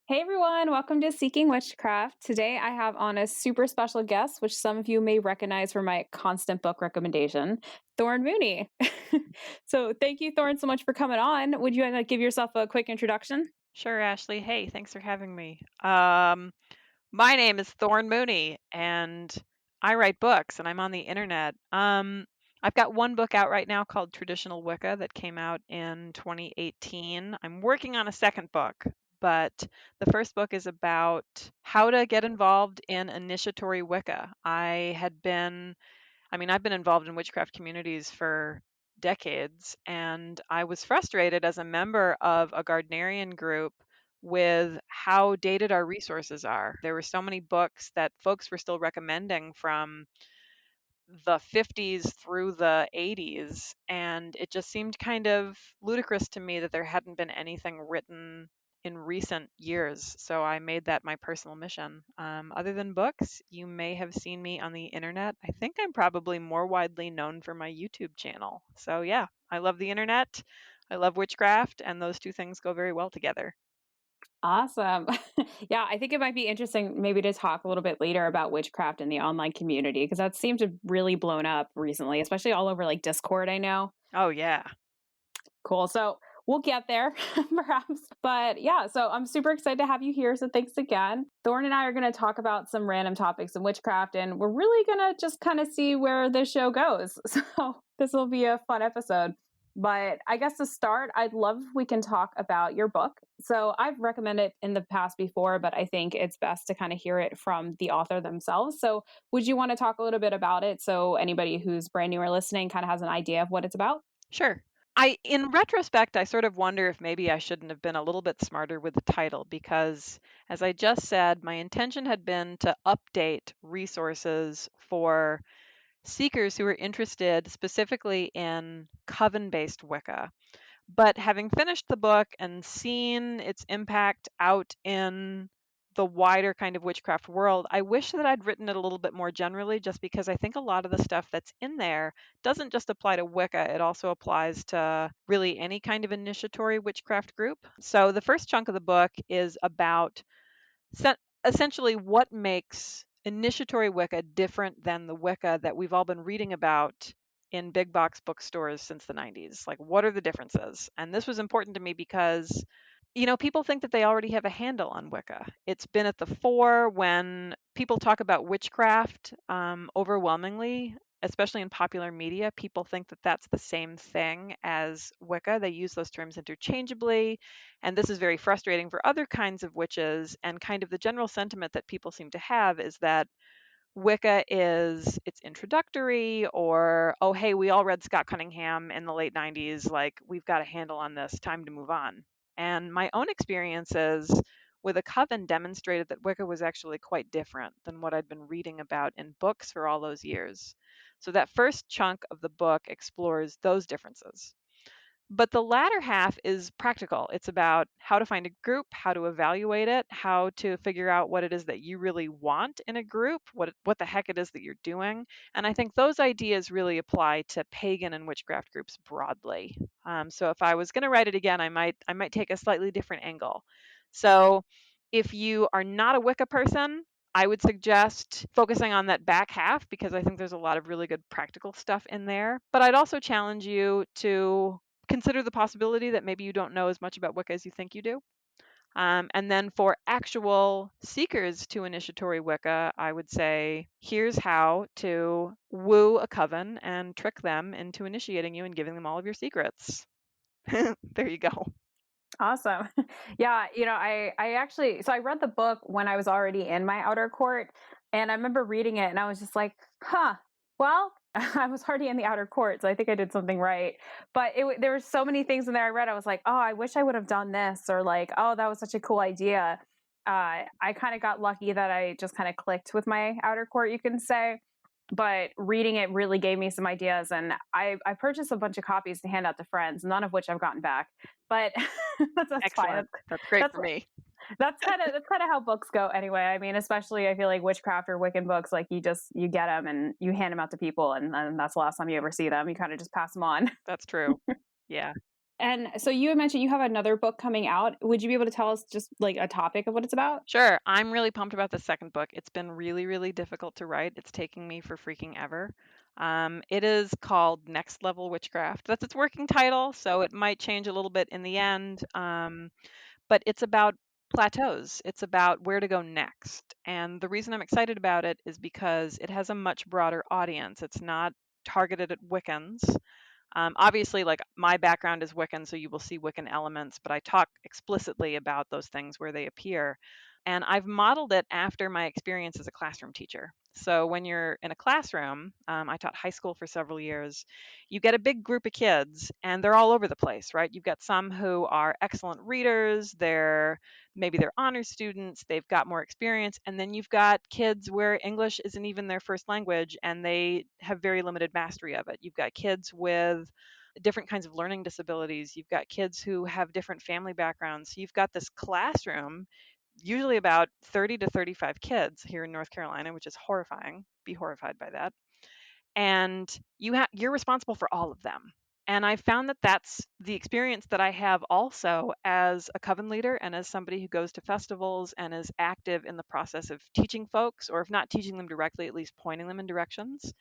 Hey everyone, welcome to Seeking Witchcraft. Today I have on a super special guest, which some of you may recognize from my constant book recommendation, Thorn Mooney. So thank you, Thorn, so much for coming on. Would you give yourself a quick introduction? Sure, Ashley. Hey, thanks for having me. My name is Thorn Mooney, and I write books, and I'm on the internet. I've got one book out right now called Traditional Wicca that came out in 2018. I'm working on a second book, but the first book is about how to get involved in initiatory Wicca. I've been involved in witchcraft communities for decades, and I was frustrated as a member of a Gardnerian group with how dated our resources are. There were so many books that folks were still recommending from the 50s through the 80s, and it just seemed kind of ludicrous to me that there hadn't been anything written in recent years. So I made that my personal mission. Other than books, you may have seen me on the internet. I think I'm probably more widely known for my YouTube channel. So yeah, I love the internet. I love witchcraft, and those two things go very well together. Awesome. Yeah, I think it might be interesting maybe to talk a little bit later about witchcraft in the online community because that seems to really blown up recently, especially all over like Discord, I know. Oh yeah. Cool. So we'll get there perhaps. But yeah, so I'm super excited to have you here. So thanks again. Thorn and I are going to talk about some random topics in witchcraft, and we're really going to just kind of see where this show goes. So this will be a fun episode. But I guess to start, I'd love if we can talk about your book. So I've recommended it in the past before, but I think it's best to kind of hear it from the author themselves. So would you want to talk a little bit about it so anybody who's brand new or listening kind of has an idea of what it's about? Sure. In retrospect, I sort of wonder if maybe I shouldn't have been a little bit smarter with the title because, as I just said, my intention had been to update resources for seekers who are interested specifically in coven based Wicca. But having finished the book and seen its impact out in the wider kind of witchcraft world, I wish that I'd written it a little bit more generally, just because I think a lot of the stuff that's in there doesn't just apply to Wicca, it also applies to really any kind of initiatory witchcraft group. So the first chunk of the book is about essentially what makes initiatory Wicca different than the Wicca that we've all been reading about in big box bookstores since the 90s. Like, what are the differences? And this was important to me because, people think that they already have a handle on Wicca. It's been at the fore when people talk about witchcraft overwhelmingly. Especially in popular media, people think that that's the same thing as Wicca. They use those terms interchangeably, and this is very frustrating for other kinds of witches. And kind of the general sentiment that people seem to have is that Wicca is it's introductory, or, oh, hey, we all read Scott Cunningham in the late 90s. Like, we've got a handle on this, time to move on. And my own experiences with a coven demonstrated that Wicca was actually quite different than what I'd been reading about in books for all those years. So that first chunk of the book explores those differences. But the latter half is practical. It's about how to find a group, how to evaluate it, how to figure out what it is that you really want in a group, what the heck it is that you're doing. And I think those ideas really apply to pagan and witchcraft groups broadly. So if I was going to write it again, I might take a slightly different angle. So if you are not a Wicca person, I would suggest focusing on that back half because I think there's a lot of really good practical stuff in there. But I'd also challenge you to consider the possibility that maybe you don't know as much about Wicca as you think you do. And then for actual seekers to initiatory Wicca, I would say, here's how to woo a coven and trick them into initiating you and giving them all of your secrets. There you go. Awesome. Yeah, I actually so I read the book when I was already in my outer court, and I remember reading it and I was just like, "Huh. Well, I was already in the outer court, so I think I did something right." But there were so many things in there I read. I was like, "Oh, I wish I would have done this," or like, "Oh, that was such a cool idea." I kind of got lucky that I just kind of clicked with my outer court, you can say. But reading it really gave me some ideas, and I purchased a bunch of copies to hand out to friends, none of which I've gotten back. But that's fine. Excellent. That's great That's for me. that's kind of how books go anyway. I mean, especially I feel like witchcraft or Wiccan books, like you get them and you hand them out to people, and then that's the last time you ever see them. You kind of just pass them on. That's true. Yeah. And so you had mentioned you have another book coming out. Would you be able to tell us just like a topic of what it's about? Sure, I'm really pumped about the second book. It's been really, really difficult to write. It's taking me for freaking ever. It is called Next Level Witchcraft. That's its working title, so it might change a little bit in the end. But it's about plateaus. It's about where to go next. And the reason I'm excited about it is because it has a much broader audience. It's not targeted at Wiccans. Obviously, like my background is Wiccan, so you will see Wiccan elements, but I talk explicitly about those things where they appear. And I've modeled it after my experience as a classroom teacher. So when you're in a classroom, I taught high school for several years, you get a big group of kids and they're all over the place, right? You've got some who are excellent readers, maybe they're honor students, they've got more experience, and then you've got kids where English isn't even their first language and they have very limited mastery of it. You've got kids with different kinds of learning disabilities, you've got kids who have different family backgrounds. So you've got this classroom, usually about 30 to 35 kids here in North Carolina, which is horrifying. Be horrified by that. And you're responsible for all of them. And I found that that's the experience that I have also as a coven leader and as somebody who goes to festivals and is active in the process of teaching folks, or if not teaching them directly, at least pointing them in directions.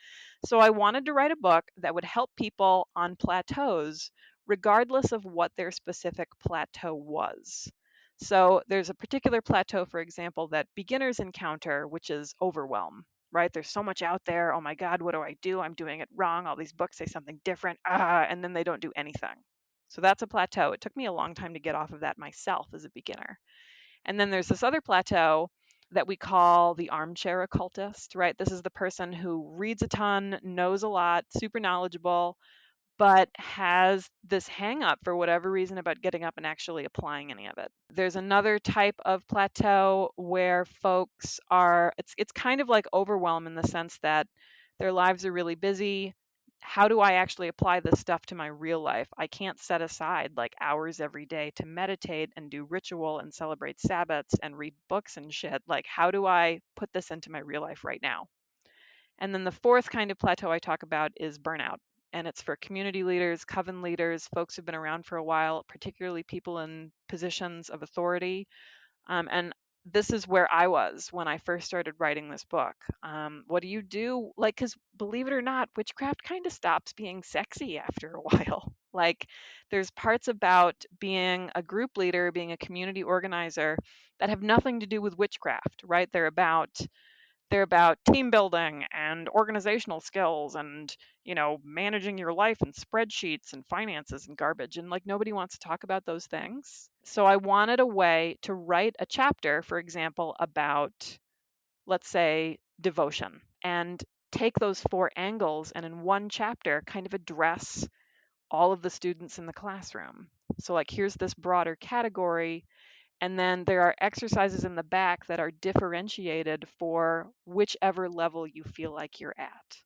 So I wanted to write a book that would help people on plateaus, regardless of what their specific plateau was. So there's a particular plateau, for example, that beginners encounter, which is overwhelm, right? There's so much out there. Oh my God, what do I do? I'm doing it wrong. All these books say something different. And then they don't do anything. So that's a plateau. It took me a long time to get off of that myself as a beginner. And then there's this other plateau that we call the armchair occultist, right? This is the person who reads a ton, knows a lot, super knowledgeable, but has this hang up for whatever reason about getting up and actually applying any of it. There's another type of plateau where folks are it's kind of like overwhelm in the sense that their lives are really busy. How do I actually apply this stuff to my real life? I can't set aside like hours every day to meditate and do ritual and celebrate Sabbats and read books and shit. Like, how do I put this into my real life right now? And then the fourth kind of plateau I talk about is burnout. And it's for community leaders, coven leaders, folks who've been around for a while, particularly people in positions of authority. And this is where I was when I first started writing this book. What do you do? Like, because believe it or not, witchcraft kind of stops being sexy after a while. Like, there's parts about being a group leader, being a community organizer that have nothing to do with witchcraft, right? They're about team building and organizational skills and, managing your life and spreadsheets and finances and garbage. And like nobody wants to talk about those things. So I wanted a way to write a chapter, for example, about, let's say, devotion and take those four angles and in one chapter kind of address all of the students in the classroom. So, like, here's this broader category, and then there are exercises in the back that are differentiated for whichever level you feel like you're at.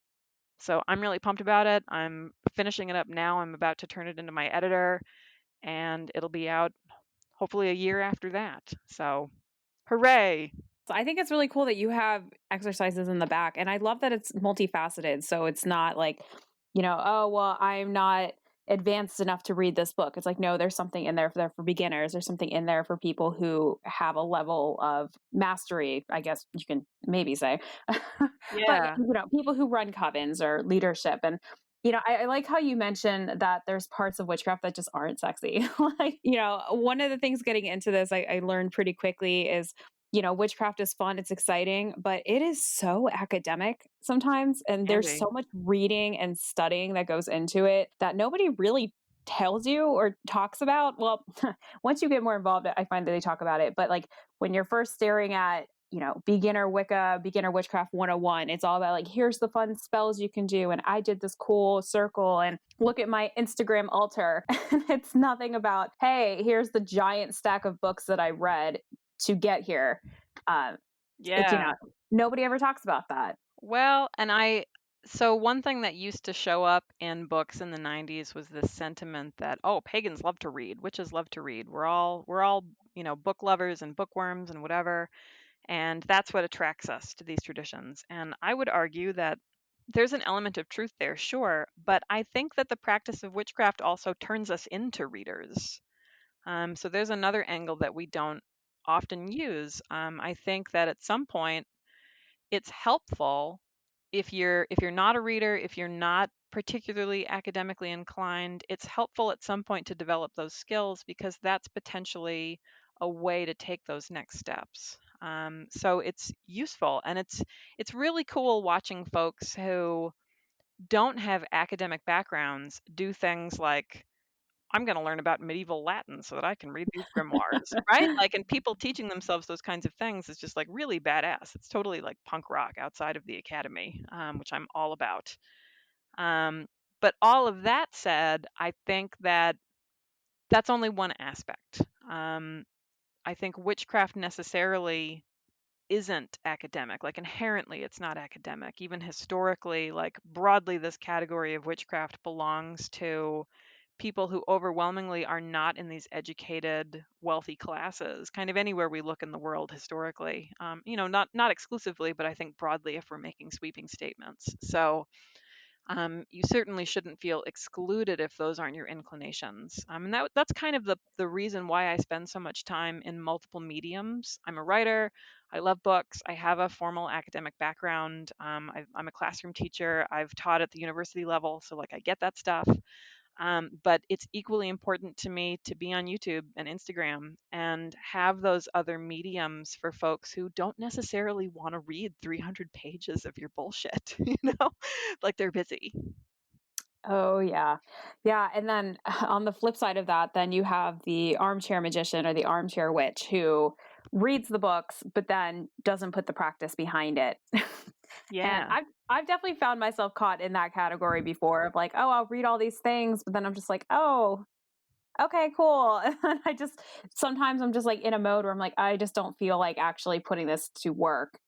So I'm really pumped about it. I'm finishing it up now. I'm about to turn it into my editor, and it'll be out hopefully a year after that. So hooray! So I think it's really cool that you have exercises in the back. And I love that it's multifaceted. So it's not like, oh, well, I'm not advanced enough to read this book. It's like, no, there's something in there for beginners. There's something in there for people who have a level of mastery, I guess you can maybe say. But, Yeah, people who run covens or leadership. And, I like how you mentioned that there's parts of witchcraft that just aren't sexy. Like, one of the things getting into this, I learned pretty quickly is witchcraft is fun, it's exciting, but it is so academic sometimes. And can there's be. so much reading and studying that goes into it that nobody really tells you or talks about. Well, once you get more involved, I find that they talk about it. But like when you're first staring at, beginner Wicca, beginner witchcraft 101, it's all about like, here's the fun spells you can do. And I did this cool circle and look at my Instagram altar. And it's nothing about, hey, here's the giant stack of books that I read to get here. Uh, it's Yeah. nobody ever talks about that. Well, so one thing that used to show up in books in the 90s was this sentiment that, oh, pagans love to read, witches love to read. We're all, book lovers and bookworms and whatever. And that's what attracts us to these traditions. And I would argue that there's an element of truth there, sure, but I think that the practice of witchcraft also turns us into readers. So there's another angle that we don't often use. I think that at some point it's helpful if you're not a reader, if you're not particularly academically inclined, it's helpful at some point to develop those skills because that's potentially a way to take those next steps. So it's useful, and it's really cool watching folks who don't have academic backgrounds do things like, I'm going to learn about medieval Latin so that I can read these grimoires, right? Like, and people teaching themselves those kinds of things is just like really badass. It's totally like punk rock outside of the academy, which I'm all about. Um, but all of that said, I think that that's only one aspect. I think witchcraft necessarily isn't academic. Like, inherently it's not academic. Even historically, like, broadly, this category of witchcraft belongs to people who overwhelmingly are not in these educated, wealthy classes, kind of anywhere we look in the world historically. Not exclusively, but I think broadly, if we're making sweeping statements. So you certainly shouldn't feel excluded if those aren't your inclinations. And that's kind of the reason why I spend so much time in multiple mediums. I'm a writer. I love books. I have a formal academic background. I'm a classroom teacher. I've taught at the university level, so like I get that stuff. But it's equally important to me to be on YouTube and Instagram and have those other mediums for folks who don't necessarily want to read 300 pages of your bullshit, like they're busy. Oh yeah. Yeah, and then on the flip side of that, then you have the armchair magician or the armchair witch who reads the books but then doesn't put the practice behind it. And Yeah. I've definitely found myself caught in that category before of like, oh, I'll read all these things, but then I'm just like, oh, okay, cool. And I just sometimes I'm just like in a mode where I'm like, I just don't feel like actually putting this to work.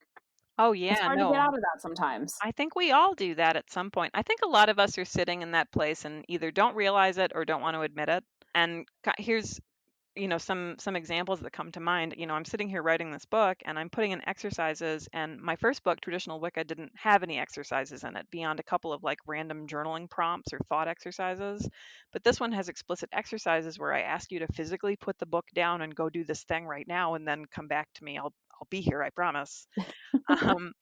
Oh, It's yeah. hard to get No, out of that sometimes. I think we all do that at some point. I think a lot of us are sitting in that place and either don't realize it or don't want to admit it. And here's some examples that come to mind. I'm sitting here writing this book and I'm putting in exercises, and my first book, Traditional Wicca, didn't have any exercises in it beyond a couple of like random journaling prompts or thought exercises. But this one has explicit exercises where I ask you to physically put the book down and go do this thing right now and then come back to me. I'll be here, I promise. um,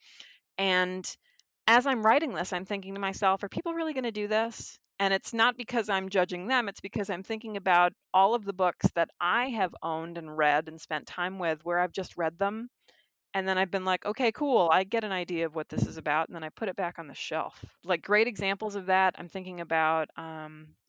and as I'm writing this, I'm thinking to myself, are people really going to do this? And it's not because I'm judging them, it's because I'm thinking about all of the books that I have owned and read and spent time with where I've just read them. And then I've been like, okay, cool, I get an idea of what this is about. And then I put it back on the shelf. Like, great examples of that, I'm thinking about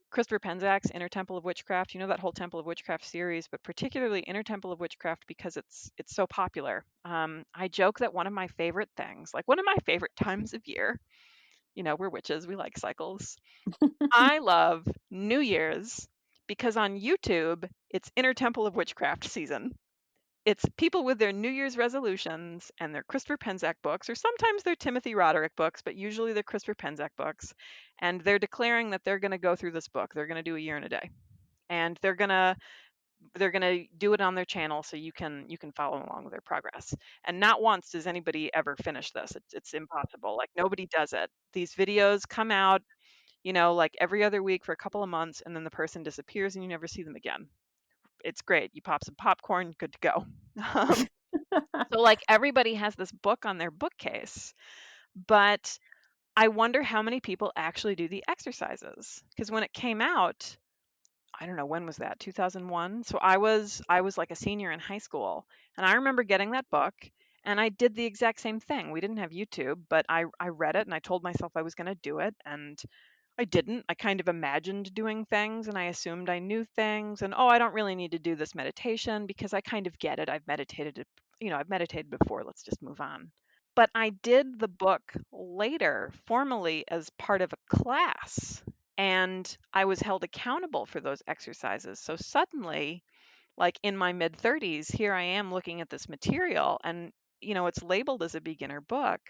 Christopher Penzak's Inner Temple of Witchcraft. You know, that whole Temple of Witchcraft series, but particularly Inner Temple of Witchcraft because it's so popular. I joke that one of my favorite things, like one of my favorite times of year, we're witches, we like cycles. I love New Year's because on YouTube, it's Inner Temple of Witchcraft season. It's people with their New Year's resolutions and their Christopher Penzak books, or sometimes they're Timothy Roderick books, but usually they're Christopher Penzak books. And they're declaring that they're going to go through this book. They're going to do a year and a day. And they're gonna do it on their channel so you can follow along with their progress. And not once does anybody ever finish this. It's impossible. Like, nobody does it. These videos come out, like every other week for a couple of months, and then the person disappears and you never see them again. It's great. You pop some popcorn, good to go. Um, so like everybody has this book on their bookcase, but I wonder how many people actually do the exercises. Because when it came out, I don't know, when was that? 2001. So I was like a senior in high school, and I remember getting that book and I did the exact same thing. We didn't have YouTube, but I read it and I told myself I was going to do it, and I didn't. I kind of imagined doing things and I assumed I knew things, and oh, I don't really need to do this meditation because I kind of get it. I've meditated before. Let's just move on. But I did the book later, formally as part of a class, and I was held accountable for those exercises. So suddenly, like in my mid 30s, here I am looking at this material, and it's labeled as a beginner book,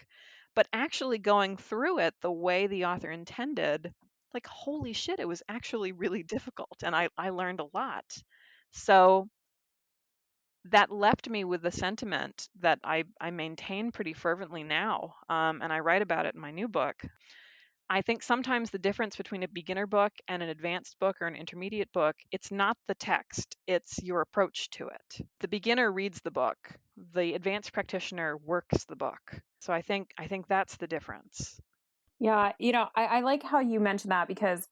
but actually going through it the way the author intended, like, holy shit, it was actually really difficult, and I learned a lot. So that left me with the sentiment that I maintain pretty fervently now, and I write about it in my new book. I think sometimes the difference between a beginner book and an advanced book or an intermediate book, it's not the text, it's your approach to it. The beginner reads the book, the advanced practitioner works the book. So I think that's the difference. Yeah, I like how you mentioned that because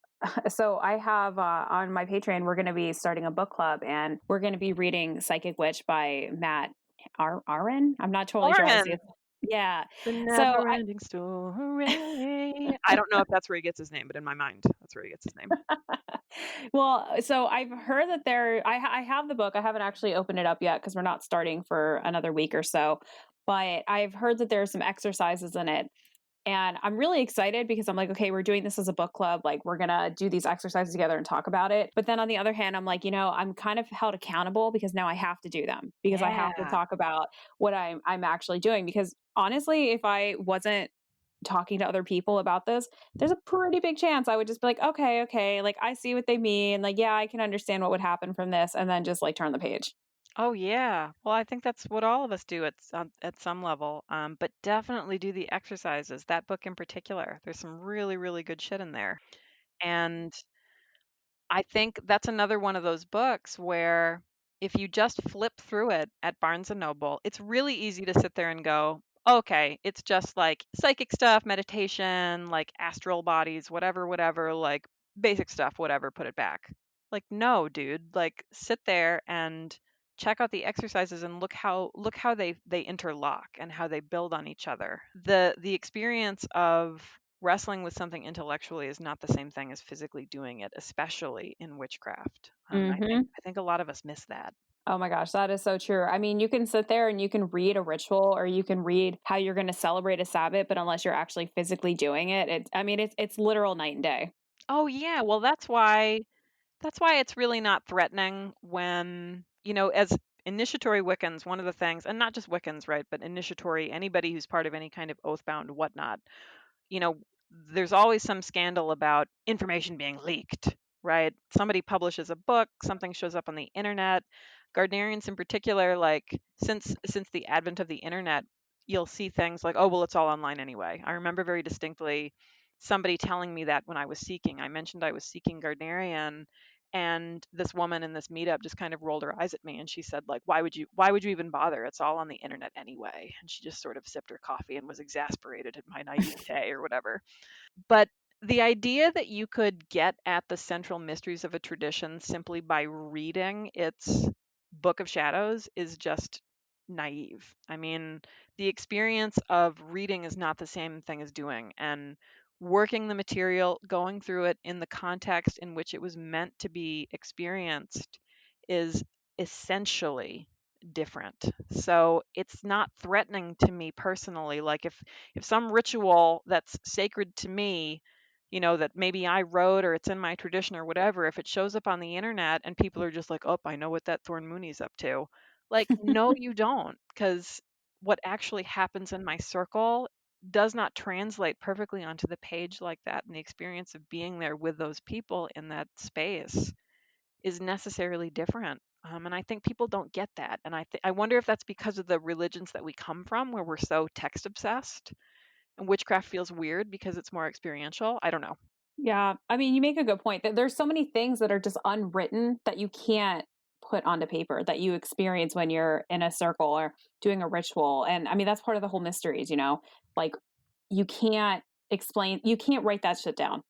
so I have on my Patreon, we're going to be starting a book club and we're going to be reading Psychic Witch by Matt Aaron. I'm not totally sure how to say Lauren, it. Yeah. the So never ending story. I don't know if that's where he gets his name, but in my mind, that's where he gets his name. well, so I've heard that I have the book. I haven't actually opened it up yet because we're not starting for another week or so. But I've heard that there's some exercises in it. And I'm really excited because I'm like, okay, we're doing this as a book club. Like, we're going to do these exercises together and talk about it. But then on the other hand, I'm like, I'm kind of held accountable because now I have to do them because I have to Yeah. talk about what I'm actually doing. Because honestly, if I wasn't talking to other people about this, there's a pretty big chance I would just be like, okay, like I see what they mean. Like, yeah, I can understand what would happen from this. And then just like turn the page. Oh yeah. Well, I think that's what all of us do at some level. But definitely do the exercises. That book in particular, there's some really, really good shit in there. And I think that's another one of those books where if you just flip through it at Barnes and Noble, it's really easy to sit there and go, okay, it's just like psychic stuff, meditation, like astral bodies, whatever, whatever, like basic stuff, whatever, put it back. Like, no, dude, like sit there and check out the exercises and look how they interlock and how they build on each other. The experience of wrestling with something intellectually is not the same thing as physically doing it, especially in witchcraft. I think Hmm. I think a lot of us miss that. Oh my gosh, that is so true. I mean, you can sit there and you can read a ritual or you can read how you're going to celebrate a Sabbath, but unless you're actually physically doing it, I mean, it's literal night and day. Oh yeah, well that's why it's really not threatening when, as initiatory Wiccans, one of the things, and not just Wiccans, right, but initiatory, anybody who's part of any kind of oath-bound whatnot, you know, there's always some scandal about information being leaked, right? Somebody publishes a book, something shows up on the internet. Gardnerians in particular, like since the advent of the internet, you'll see things like, oh, well, it's all online anyway. I remember very distinctly somebody telling me that when I was seeking. I mentioned I was seeking Gardnerian, and this woman in this meetup just kind of rolled her eyes at me and she said, like, why would you even bother? It's all on the internet anyway. And she just sort of sipped her coffee and was exasperated at my naivete or whatever. But the idea that you could get at the central mysteries of a tradition simply by reading its Book of Shadows is just naive. I mean, the experience of reading is not the same thing as doing, and working the material, going through it in the context in which it was meant to be experienced is essentially different. So it's not threatening to me personally. Like if some ritual that's sacred to me, that maybe I wrote or it's in my tradition or whatever, if it shows up on the internet and people are just like, oh, I know what that Thorn Mooney's up to. Like, no, you don't, because what actually happens in my circle does not translate perfectly onto the page like that. And the experience of being there with those people in that space is necessarily different. And I think people don't get that. And I wonder if that's because of the religions that we come from, where we're so text obsessed, and witchcraft feels weird because it's more experiential. I don't know. Yeah. I mean, you make a good point that there's so many things that are just unwritten that you can't put onto paper that you experience when you're in a circle or doing a ritual. And I mean, that's part of the whole mysteries, like you can't you can't write that shit down.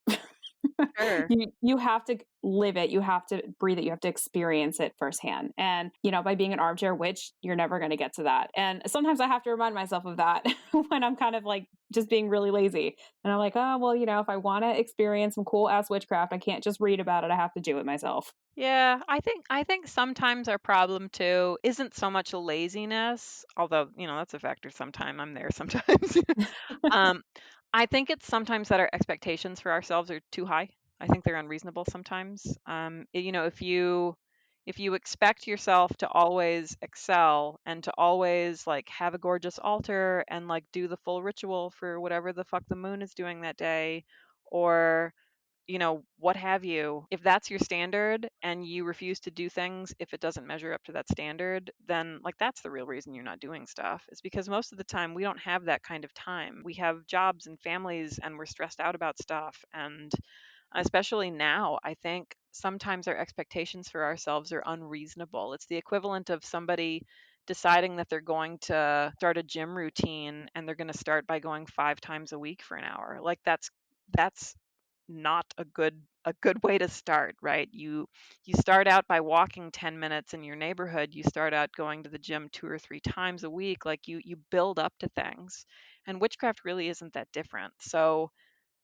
Sure. You have to live it, you have to breathe it, you have to experience it firsthand. And by being an armchair witch, you're never going to get to that. And sometimes I have to remind myself of that when I'm kind of like just being really lazy. And I'm like, oh well, if I want to experience some cool ass witchcraft, I can't just read about it. I have to do it myself. Yeah, I think sometimes our problem too isn't so much laziness, although, that's a factor sometime. I'm there sometimes. Um, I think it's sometimes that our expectations for ourselves are too high. I think they're unreasonable sometimes. If you expect yourself to always excel and to always like have a gorgeous altar and like do the full ritual for whatever the fuck the moon is doing that day, or what have you, if that's your standard and you refuse to do things if it doesn't measure up to that standard, then like that's the real reason you're not doing stuff. Is because most of the time we don't have that kind of time. We have jobs and families and we're stressed out about stuff. And especially now, I think sometimes our expectations for ourselves are unreasonable. It's the equivalent of somebody deciding that they're going to start a gym routine and they're going to start by going 5 times a week for an hour. Like that's not a good way to start, right? You start out by walking 10 minutes in your neighborhood. You start out going to the gym 2 or 3 times a week. Like you build up to things. And witchcraft really isn't that different. So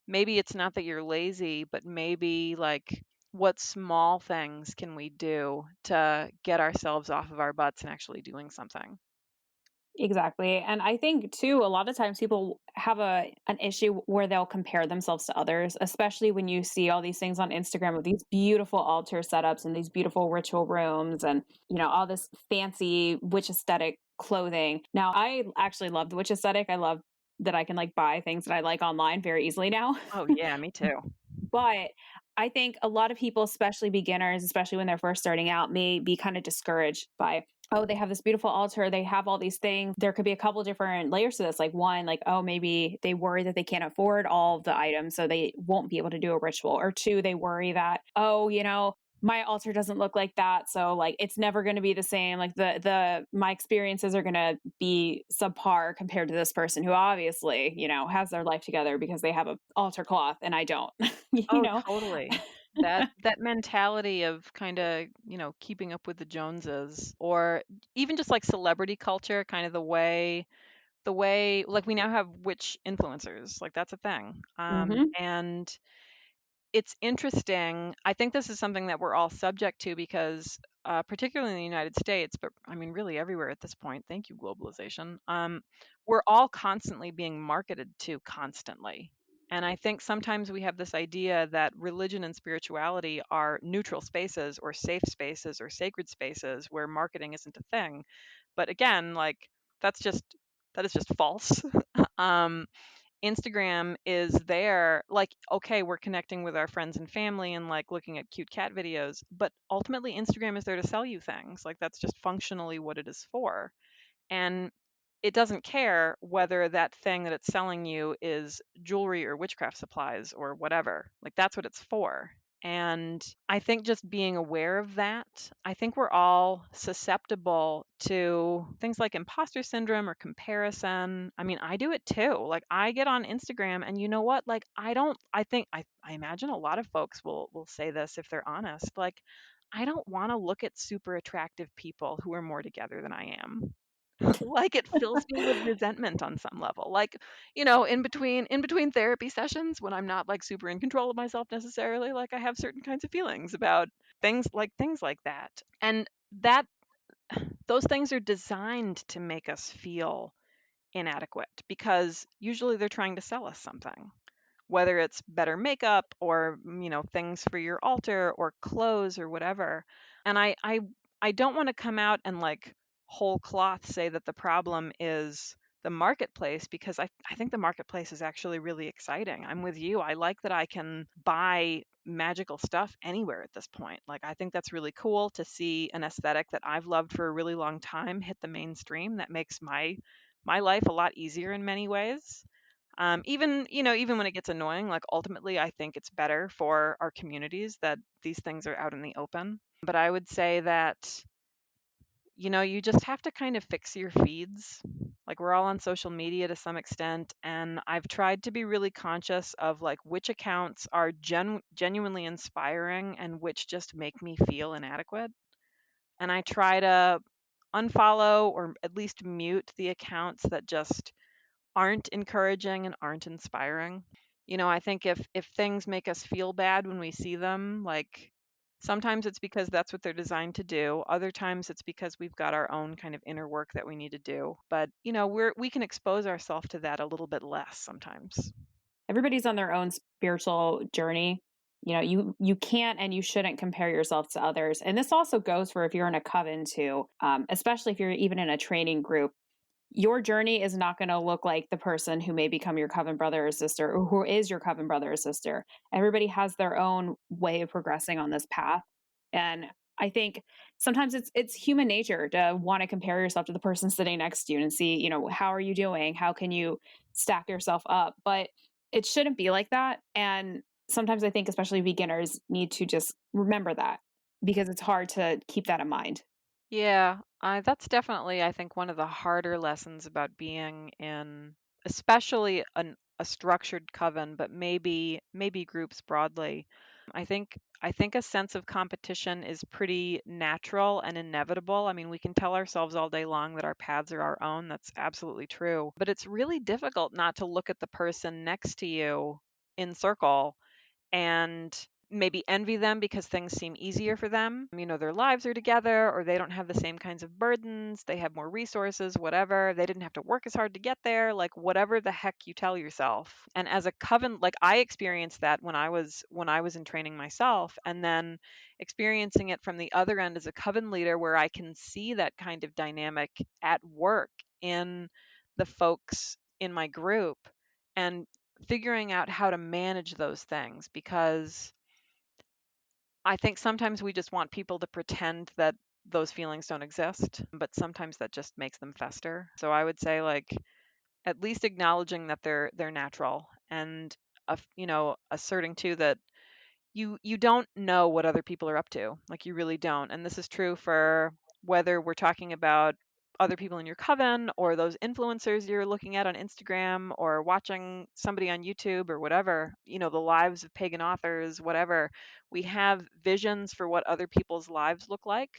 maybe it's not that you're lazy, but maybe like what small things can we do to get ourselves off of our butts and actually doing something? Exactly. And I think too, a lot of times people have an issue where they'll compare themselves to others, especially when you see all these things on Instagram with these beautiful altar setups and these beautiful ritual rooms and, all this fancy witch aesthetic clothing. Now, I actually love the witch aesthetic. I love that I can like buy things that I like online very easily now. Oh yeah, me too. But I think a lot of people, especially beginners, especially when they're first starting out, may be kind of discouraged by, oh, they have this beautiful altar, they have all these things. There could be a couple different layers to this. Like one, like, oh, maybe they worry that they can't afford all of the items, so they won't be able to do a ritual. Or two, they worry that, oh, my altar doesn't look like that, so like it's never going to be the same. Like the my experiences are going to be subpar compared to this person who obviously has their life together because they have a altar cloth and I don't. you Oh, know totally. That mentality of kind of, keeping up with the Joneses, or even just like celebrity culture, kind of the way like we now have witch influencers, like that's a thing. hmm And it's interesting. I think this is something that we're all subject to because, particularly in the United States, but I mean, really everywhere at this point, thank you, globalization, we're all constantly being marketed to constantly. And I think sometimes we have this idea that religion and spirituality are neutral spaces or safe spaces or sacred spaces where marketing isn't a thing. But again, like that's just that is just false. um, Instagram is there, like, okay, we're connecting with our friends and family and like looking at cute cat videos, but ultimately Instagram is there to sell you things. Like that's just functionally what it is for. And it doesn't care whether that thing that it's selling you is jewelry or witchcraft supplies or whatever. Like that's what it's for. And I think just being aware of that, I think we're all susceptible to things like imposter syndrome or comparison. I mean, I do it too. Like I get on Instagram and you know what? Like I imagine a lot of folks will say this if they're honest. Like I don't want to look at super attractive people who are more together than I am. Like it fills me with resentment on some level. Like, in between therapy sessions when I'm not like super in control of myself necessarily, like I have certain kinds of feelings about things like that. And that those things are designed to make us feel inadequate because usually they're trying to sell us something, whether it's better makeup or things for your altar or clothes or whatever. And I don't want to come out and like whole cloth say that the problem is the marketplace, because I think the marketplace is actually really exciting. I'm with you. I like that I can buy magical stuff anywhere at this point. Like I think that's really cool to see an aesthetic that I've loved for a really long time hit the mainstream. That makes my life a lot easier in many ways. Even when it gets annoying, like ultimately, I think it's better for our communities that these things are out in the open. But I would say that, you just have to kind of fix your feeds. Like we're all on social media to some extent, and I've tried to be really conscious of like which accounts are genuinely inspiring and which just make me feel inadequate. And I try to unfollow or at least mute the accounts that just aren't encouraging and aren't inspiring. I think if things make us feel bad when we see them, like sometimes it's because that's what they're designed to do. Other times it's because we've got our own kind of inner work that we need to do. But, we can expose ourselves to that a little bit less sometimes. Everybody's on their own spiritual journey. You can't and you shouldn't compare yourself to others. And this also goes for if you're in a coven too, especially if you're even in a training group. your journey is not going to look like the person who may become your coven brother or sister, or who is your coven brother or sister. Everybody has their own way of progressing on this path. And I think sometimes it's human nature to want to compare yourself to the person sitting next to you and see, how are you doing? How can you stack yourself up? But it shouldn't be like that. And sometimes I think especially beginners need to just remember that, because it's hard to keep that in mind. Yeah, that's definitely, I think, one of the harder lessons about being in, especially a structured coven, but maybe groups broadly. I think a sense of competition is pretty natural and inevitable. I mean, we can tell ourselves all day long that our paths are our own. That's absolutely true. But it's really difficult not to look at the person next to you in circle and maybe envy them because things seem easier for them. Their lives are together, or they don't have the same kinds of burdens, they have more resources, whatever. They didn't have to work as hard to get there, like whatever the heck you tell yourself. And as a coven, like I experienced that when I was in training myself, and then experiencing it from the other end as a coven leader, where I can see that kind of dynamic at work in the folks in my group, and figuring out how to manage those things, because I think sometimes we just want people to pretend that those feelings don't exist, but sometimes that just makes them fester. So I would say, like, at least acknowledging that they're natural, and asserting too that you don't know what other people are up to. Like, you really don't. And this is true for whether we're talking about other people in your coven, or those influencers you're looking at on Instagram, or watching somebody on YouTube, or whatever, the lives of pagan authors, whatever. We have visions for what other people's lives look like.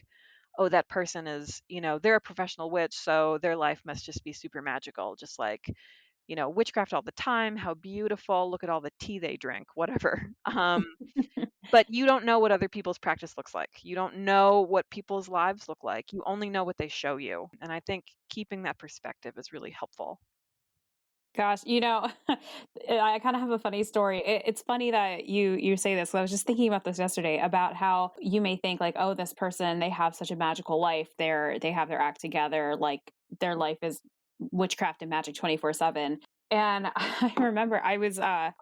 Oh, that person is, they're a professional witch, so their life must just be super magical, just like, witchcraft all the time. How beautiful. Look at all the tea they drink, whatever. But you don't know what other people's practice looks like. You don't know what people's lives look like. You only know what they show you. And I think keeping that perspective is really helpful. Gosh, I kind of have a funny story. It's funny that you say this. I was just thinking about this yesterday, about how you may think like, oh, this person, they have such a magical life. They have their act together. Like, their life is witchcraft and magic 24/7. And I remember I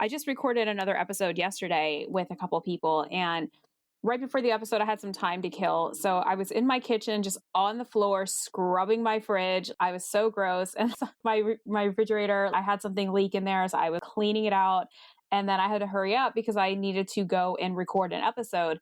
just recorded another episode yesterday with a couple people, and right before the episode, I had some time to kill. So I was in my kitchen, just on the floor, scrubbing my fridge. I was so gross. And so my refrigerator, I had something leak in there. So I was cleaning it out. And then I had to hurry up because I needed to go and record an episode.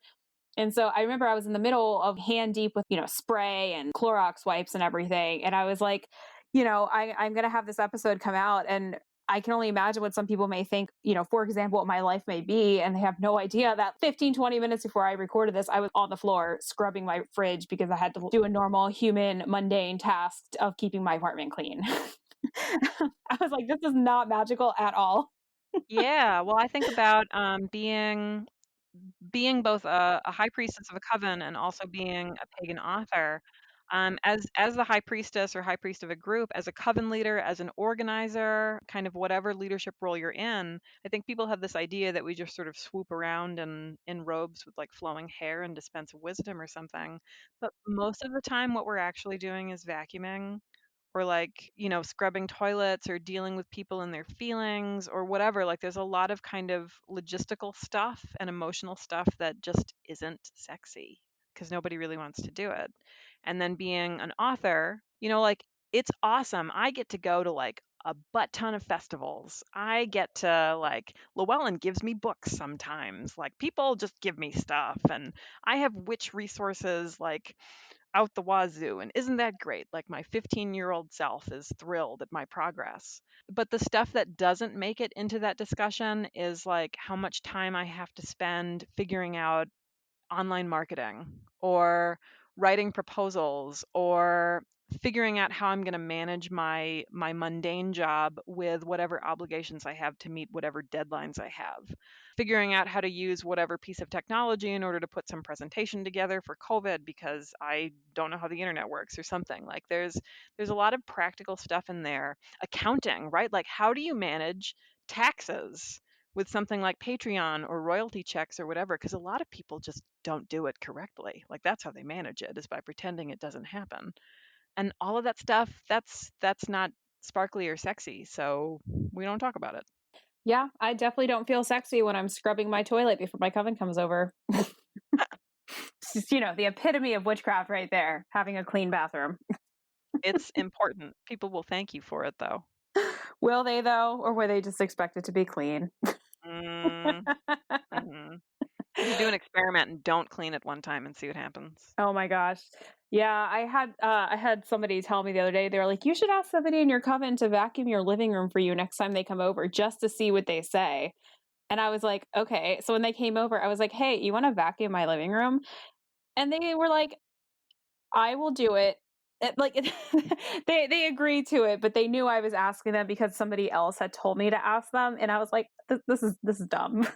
And so I remember I was in the middle of hand deep with, spray and Clorox wipes and everything. And I was like, I'm going to have this episode come out, and I can only imagine what some people may think, for example, what my life may be. And they have no idea that 15, 20 minutes before I recorded this, I was on the floor scrubbing my fridge because I had to do a normal human mundane task of keeping my apartment clean. I was like, this is not magical at all. Yeah, well, I think about being both a high priestess of a coven and also being a pagan author. As the high priestess or high priest of a group, as a coven leader, as an organizer, kind of whatever leadership role you're in, I think people have this idea that we just sort of swoop around in robes with like flowing hair and dispense wisdom or something. But most of the time, what we're actually doing is vacuuming, or like, scrubbing toilets, or dealing with people and their feelings, or whatever. Like, there's a lot of kind of logistical stuff and emotional stuff that just isn't sexy, because nobody really wants to do it. And then being an author, like, it's awesome. I get to go to like a butt ton of festivals. I get to, like, Llewellyn gives me books sometimes. Like, people just give me stuff, and I have witch resources like out the wazoo. And isn't that great? Like, my 15-year-old self is thrilled at my progress. But the stuff that doesn't make it into that discussion is like how much time I have to spend figuring out online marketing, or writing proposals, or figuring out how I'm going to manage my mundane job with whatever obligations I have to meet whatever deadlines I have. Figuring out how to use whatever piece of technology in order to put some presentation together for COVID because I don't know how the internet works or something. Like, there's a lot of practical stuff in there. Accounting, right? Like, how do you manage taxes with something like Patreon or royalty checks or whatever? Because a lot of people just don't do it correctly. Like, that's how they manage it, is by pretending it doesn't happen. And all of that stuff, that's not sparkly or sexy, so we don't talk about it. Yeah, I definitely don't feel sexy when I'm scrubbing my toilet before my coven comes over. It's just, the epitome of witchcraft right there, having a clean bathroom. It's important. People will thank you for it, though. Will they, though? Or will they just expect it to be clean? Mm, mhm. You should do an experiment and don't clean it one time and see what happens. Oh my gosh. Yeah, I had somebody tell me the other day, they were like, you should ask somebody in your coven to vacuum your living room for you next time they come over just to see what they say. And I was like, okay. So when they came over, I was like, hey, you want to vacuum my living room? And they were like, I will do it. Like they agreed to it, but they knew I was asking them because somebody else had told me to ask them, and I was like, this is dumb.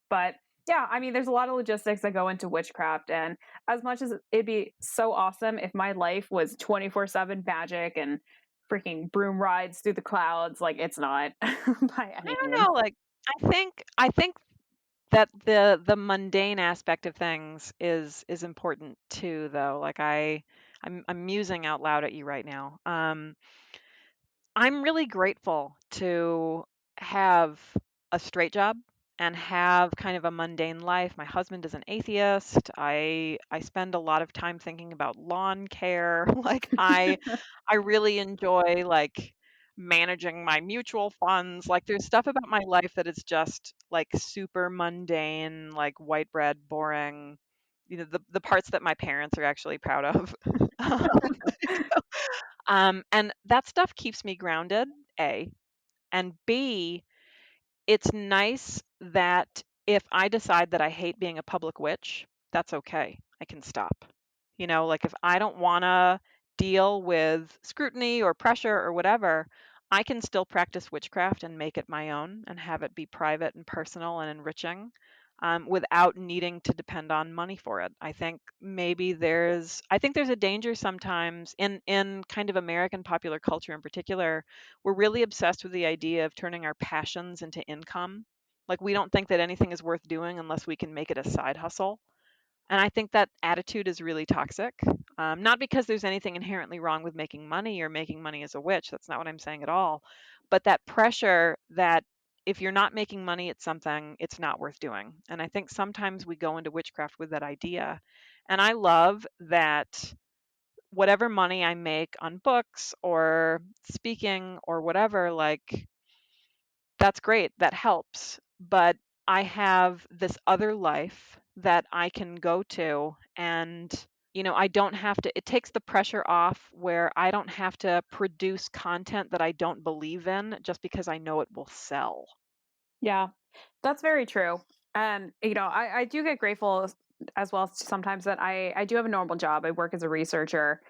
But yeah, I mean, there's a lot of logistics that go into witchcraft, and as much as it'd be so awesome if my life was 24/7 magic and freaking broom rides through the clouds, like it's not by I any don't means. know, like I think that the mundane aspect of things is important too, though. Like I'm musing out loud at you right now. I'm really grateful to have a straight job and have kind of a mundane life. My husband is an atheist. I spend a lot of time thinking about lawn care. Like I really enjoy like managing my mutual funds. Like there's stuff about my life that is just like super mundane, like white bread, boring. The parts that my parents are actually proud of. Um, and that stuff keeps me grounded, A. And B, it's nice that if I decide that I hate being a public witch, that's okay. I can stop. Like if I don't want to deal with scrutiny or pressure or whatever, I can still practice witchcraft and make it my own and have it be private and personal and enriching, without needing to depend on money for it. I think there's a danger sometimes in kind of American popular culture in particular. We're really obsessed with the idea of turning our passions into income. Like we don't think that anything is worth doing unless we can make it a side hustle. And I think that attitude is really toxic. Not because there's anything inherently wrong with making money or making money as a witch. That's not what I'm saying at all. But that pressure that if you're not making money at something, it's not worth doing. And I think sometimes we go into witchcraft with that idea. And I love that whatever money I make on books or speaking or whatever, like that's great, that helps. But I have this other life that I can go to, and I don't have to, it takes the pressure off where I don't have to produce content that I don't believe in just because I know it will sell. Yeah, that's very true. And, I do get grateful as well sometimes that I do have a normal job. I work as a researcher.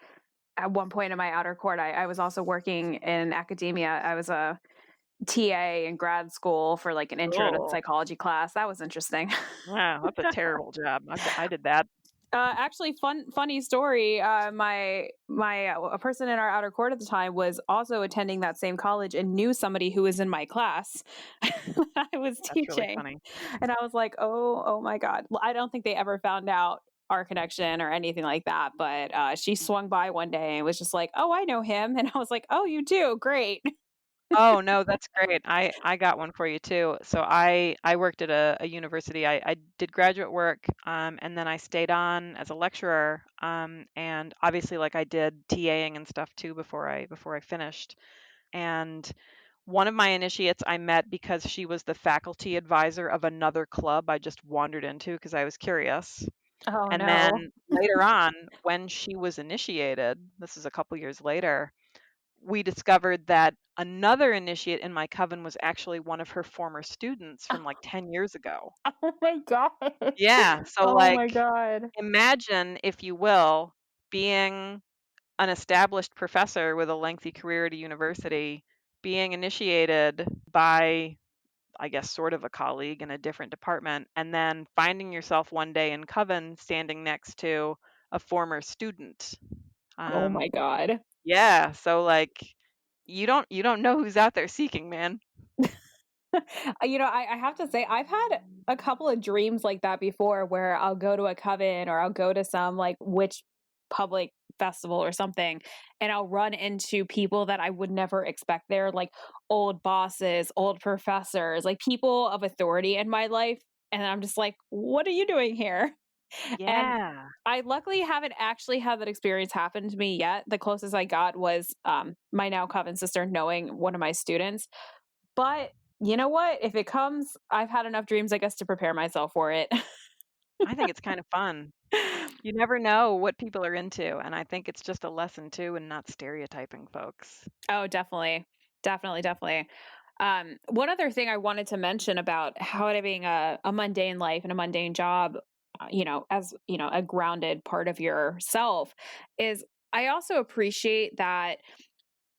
At one point in my outer court, I was also working in academia. I was a TA in grad school for like an intro to Oh, psychology class. That was interesting. wow, that's a terrible job. I did that. Actually, funny story. A person in our outer court at the time was also attending that same college and knew somebody who was in my class. I was That's really teaching, funny. and I was like, oh my god. Well, I don't think they ever found out our connection or anything like that. But she swung by one day and was just like, oh, I know him, and I was like, oh, you do, great. Oh, no, that's great. I got one for you too. So I worked at a university. I did graduate work, and then I stayed on as a lecturer, and obviously like I did TAing and stuff too before I finished. And one of my initiates I met because she was the faculty advisor of another club I just wandered into because I was curious. Oh And no. then later on, when she was initiated, this is a couple years later, we discovered that another initiate in my coven was actually one of her former students from like 10 years ago. Oh my god. Yeah. So, Oh my like, god. imagine, if you will, being an established professor with a lengthy career at a university, being initiated by, I guess, sort of a colleague in a different department, and then finding yourself one day in coven standing next to a former student. Oh my Um, god. yeah. So, like, you don't know who's out there seeking, man. I have to say, I've had a couple of dreams like that before where I'll go to a coven or I'll go to some like witch public festival or something, and I'll run into people that I would never expect there, like old bosses, old professors, like people of authority in my life. And I'm just like, what are you doing here? And Yeah. I luckily haven't actually had that experience happen to me yet. The closest I got was my now coven sister knowing one of my students. But you know what? If it comes, I've had enough dreams, I guess, to prepare myself for it. I think it's kind of fun. You never know what people are into, and I think it's just a lesson too in not stereotyping folks. Oh, definitely. Definitely, definitely. One other thing I wanted to mention about having a mundane life and a mundane job, as a grounded part of yourself, is I also appreciate that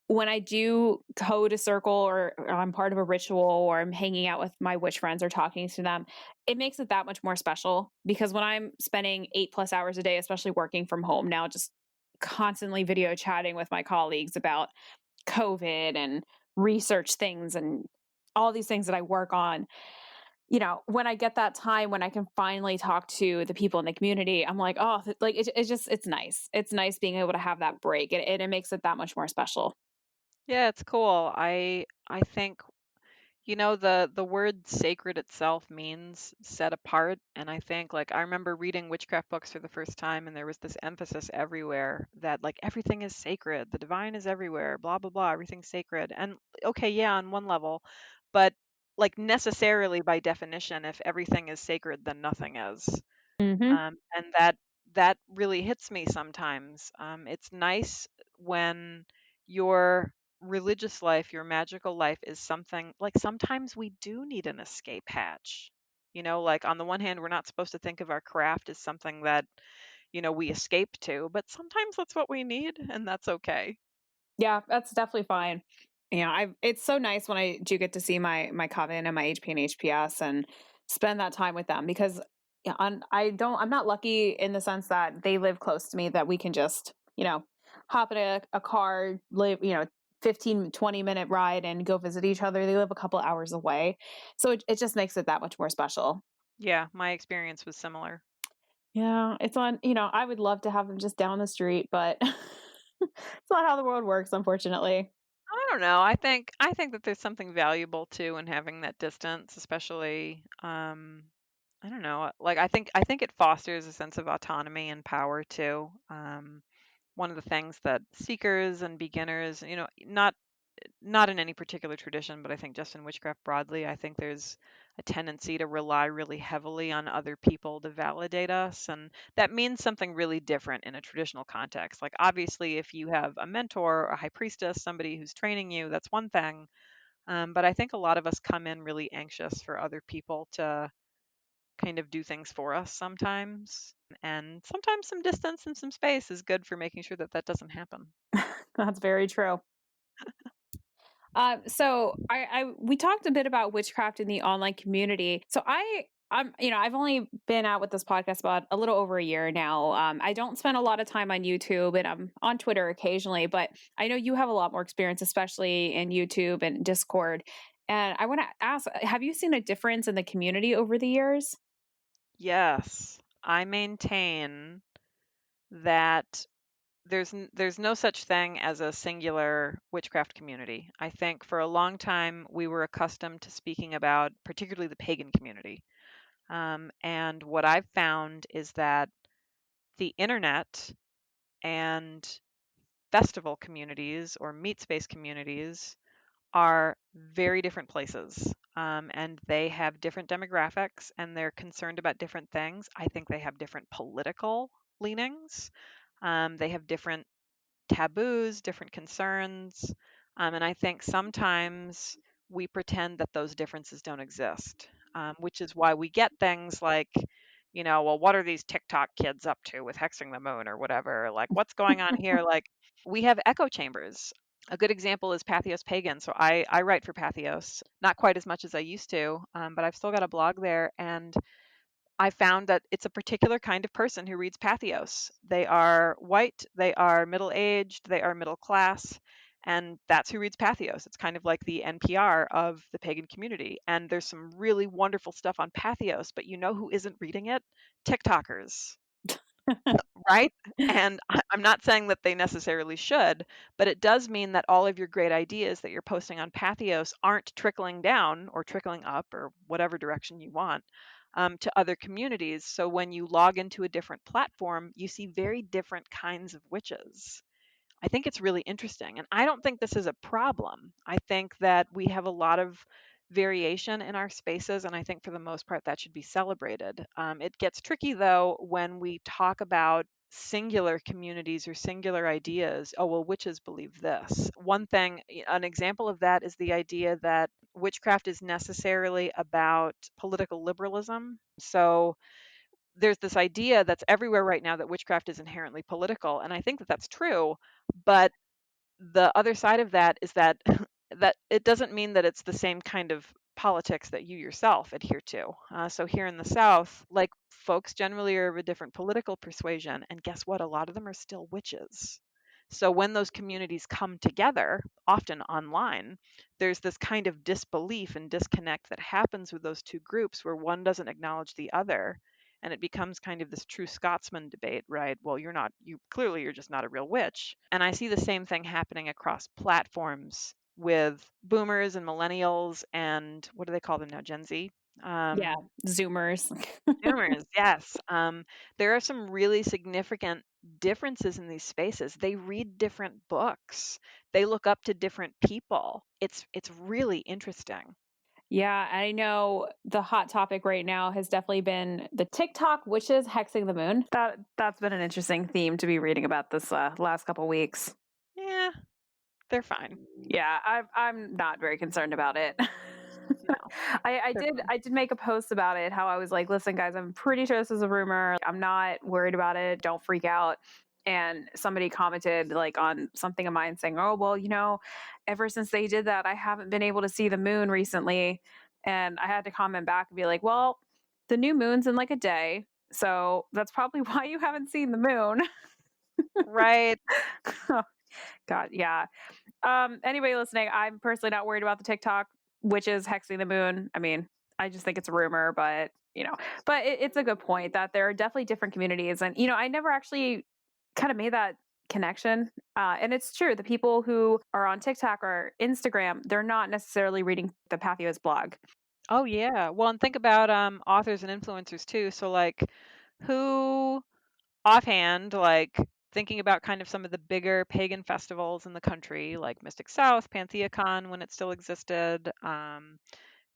when I do code a circle or I'm part of a ritual or I'm hanging out with my witch friends or talking to them, it makes it that much more special because when I'm spending 8+ hours a day, especially working from home now, just constantly video chatting with my colleagues about COVID and research things and all these things that I work on. When I get that time when I can finally talk to the people in the community, I'm like, oh, like it's just, it's nice. It's nice being able to have that break. It makes it that much more special. Yeah, it's cool. I think the word sacred itself means set apart, and I think like I remember reading witchcraft books for the first time, and there was this emphasis everywhere that like everything is sacred, the divine is everywhere, blah blah blah, everything's sacred. And okay, yeah, on one level, but like necessarily by definition, if everything is sacred, then nothing is. Hmm. And that really hits me sometimes. It's nice when your religious life, your magical life is something like sometimes we do need an escape hatch. Like on the one hand, we're not supposed to think of our craft as something that, we escape to, but sometimes that's what we need, and that's okay. Yeah, that's definitely fine. It's so nice when I do get to see my coven and my HP and HPS and spend that time with them because I'm not lucky in the sense that they live close to me that we can just, hop in a car, live, 15-20 minute ride and go visit each other. They live a couple hours away. So it just makes it that much more special. Yeah, my experience was similar. Yeah, I would love to have them just down the street, but it's not how the world works, unfortunately. I don't know. I think that there's something valuable too in having that distance, especially I don't know. Like I think it fosters a sense of autonomy and power too. One of the things that seekers and beginners, not in any particular tradition, but I think just in witchcraft broadly, I think there's a tendency to rely really heavily on other people to validate us. And that means something really different in a traditional context. Like, obviously, if you have a mentor, a high priestess, somebody who's training you, that's one thing. But I think a lot of us come in really anxious for other people to kind of do things for us sometimes. And sometimes some distance and some space is good for making sure that that doesn't happen. That's very true. So we talked a bit about witchcraft in the online community. So I've only been out with this podcast about a little over a year now. I don't spend a lot of time on YouTube and I'm on Twitter occasionally, but I know you have a lot more experience, especially in YouTube and Discord. And I want to ask, have you seen a difference in the community over the years? Yes, I maintain that there's no such thing as a singular witchcraft community. I think for a long time we were accustomed to speaking about particularly the pagan community. And what I've found is that the internet and festival communities or meat space communities are very different places. And they have different demographics and they're concerned about different things. I think they have different political leanings. They have different taboos, different concerns. And I think sometimes we pretend that those differences don't exist, which is why we get things like, well, what are these TikTok kids up to with hexing the moon or whatever? Like, what's going on here? Like, we have echo chambers. A good example is Pathos Pagan. So I write for Pathos, not quite as much as I used to, but I've still got a blog there. And I found that it's a particular kind of person who reads Pathos. They are white, they are middle aged, they are middle class, and that's who reads Pathos. It's kind of like the NPR of the pagan community. And there's some really wonderful stuff on Pathos, but you know who isn't reading it? TikTokers. right? And I'm not saying that they necessarily should, but it does mean that all of your great ideas that you're posting on Pathos aren't trickling down or trickling up or whatever direction you want to other communities. So when you log into a different platform, you see very different kinds of witches. I think it's really interesting. And I don't think this is a problem. I think that we have a lot of variation in our spaces. And I think for the most part, that should be celebrated. It gets tricky, though, when we talk about singular communities or singular ideas. Oh, well, witches believe this. One thing, an example of that is the idea that witchcraft is necessarily about political liberalism. So, there's this idea that's everywhere right now that witchcraft is inherently political, and I think that that's true, but the other side of that is that that it doesn't mean that it's the same kind of politics that you yourself adhere to. So here in the South, like folks generally are of a different political persuasion, and guess what? A lot of them are still witches. So when those communities come together, often online, there's this kind of disbelief and disconnect that happens with those two groups where one doesn't acknowledge the other. And it becomes kind of this true Scotsman debate, right? Well, you're just not a real witch. And I see the same thing happening across platforms with boomers and millennials and what do they call them now? Gen Z? Yeah, Um, Zoomers. Zoomers, yes. There are some really significant differences in these spaces. They read different books. They look up to different people. It's really interesting. Yeah, I know the hot topic right now has definitely been the TikTok witches hexing the moon. That's been an interesting theme to be reading about this last couple weeks. Yeah, they're fine. Yeah, I'm not very concerned about it. No, I they're did fine. I did make a post about it. How I was like, listen, guys, I'm pretty sure this is a rumor. I'm not worried about it. Don't freak out. And somebody commented like on something of mine saying, "Oh well, ever since they did that, I haven't been able to see the moon recently." And I had to comment back and be like, "Well, the new moon's in like a day, so that's probably why you haven't seen the moon." Right. God, yeah. Anybody listening, I'm personally not worried about the TikTok, which is hexing the moon. I mean, I just think it's a rumor, but it's a good point that there are definitely different communities, and I never actually kind of made that connection. And it's true, the people who are on TikTok or Instagram, they're not necessarily reading the Pathos blog. Oh yeah. Well, and think about authors and influencers too. So like who offhand, like thinking about kind of some of the bigger pagan festivals in the country, like Mystic South, PantheaCon when it still existed,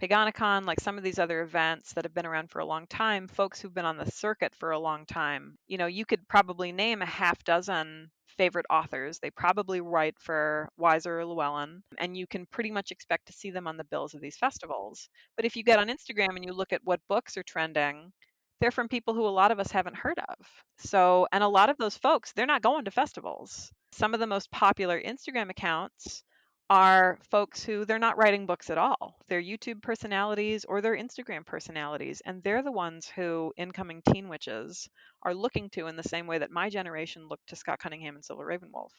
Paganicon, like some of these other events that have been around for a long time, folks who've been on the circuit for a long time, you could probably name a half dozen favorite authors. They probably write for Weiser or Llewellyn, and you can pretty much expect to see them on the bills of these festivals. But if you get on Instagram and you look at what books are trending, they're from people who a lot of us haven't heard of. So, and a lot of those folks, they're not going to festivals. Some of the most popular Instagram accounts are folks who they're not writing books at all. They're YouTube personalities or they're Instagram personalities. And they're the ones who incoming teen witches are looking to in the same way that my generation looked to Scott Cunningham and Silver Ravenwolf.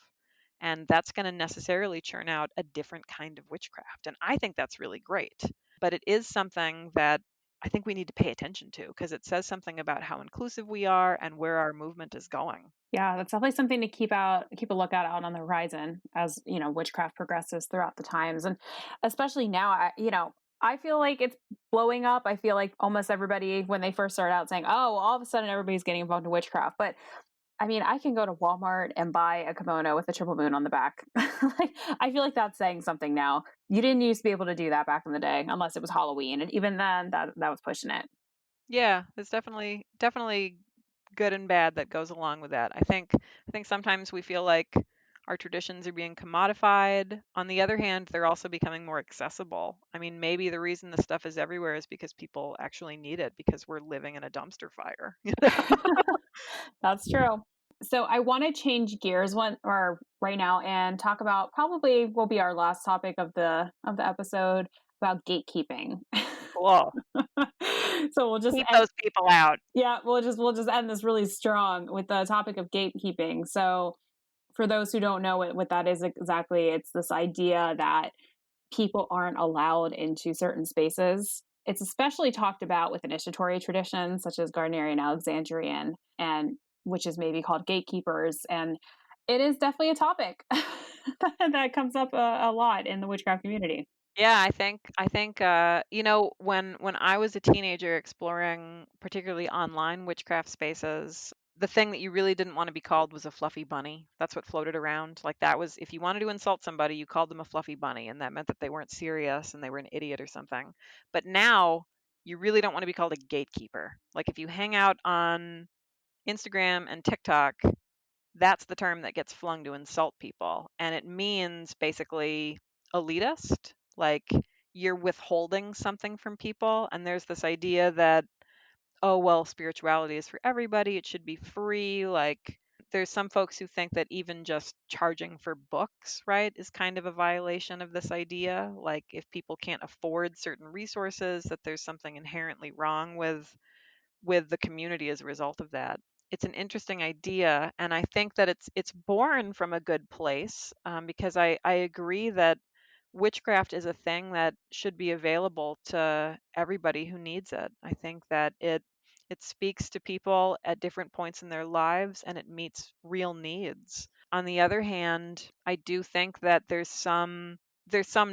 And that's going to necessarily churn out a different kind of witchcraft. And I think that's really great. But it is something that I think we need to pay attention to because it says something about how inclusive we are and where our movement is going. Yeah, that's definitely something to keep a lookout out on the horizon as witchcraft progresses throughout the times, and especially now. I feel like it's blowing up. I feel like almost everybody, when they first started out, saying, "Oh, all of a sudden everybody's getting involved in witchcraft," but I mean, I can go to Walmart and buy a kimono with a triple moon on the back. Like, I feel like that's saying something now. You didn't used to be able to do that back in the day, unless it was Halloween, and even then, that was pushing it. Yeah, there's definitely good and bad that goes along with that. I think sometimes we feel like our traditions are being commodified. On the other hand, they're also becoming more accessible. I mean, maybe the reason this stuff is everywhere is because people actually need it because we're living in a dumpster fire. That's true. So I want to change gears one or right now and talk about probably will be our last topic of the episode about gatekeeping. Cool. So we'll just Keep end, those people out. yeah, we'll just end this really strong with the topic of gatekeeping. So for those who don't know what that is exactly, it's this idea that people aren't allowed into certain spaces. It's especially talked about with initiatory traditions such as Gardnerian, Alexandrian, and which is maybe called gatekeepers. And it is definitely a topic that comes up a lot in the witchcraft community. Yeah, I think when I was a teenager exploring particularly online witchcraft spaces, the thing that you really didn't want to be called was a fluffy bunny. That's what floated around. Like that was if you wanted to insult somebody, you called them a fluffy bunny, and that meant that they weren't serious and they were an idiot or something. But now you really don't want to be called a gatekeeper. Like if you hang out on Instagram and TikTok, that's the term that gets flung to insult people. And it means basically elitist, like you're withholding something from people. And there's this idea that, oh, well, spirituality is for everybody, it should be free. Like there's some folks who think that even just charging for books, right, is kind of a violation of this idea. Like if people can't afford certain resources, that there's something inherently wrong with the community as a result of that. It's an interesting idea, and I think that it's born from a good place, because I agree that witchcraft is a thing that should be available to everybody who needs it. I think that it speaks to people at different points in their lives and it meets real needs. On the other hand, I do think that there's some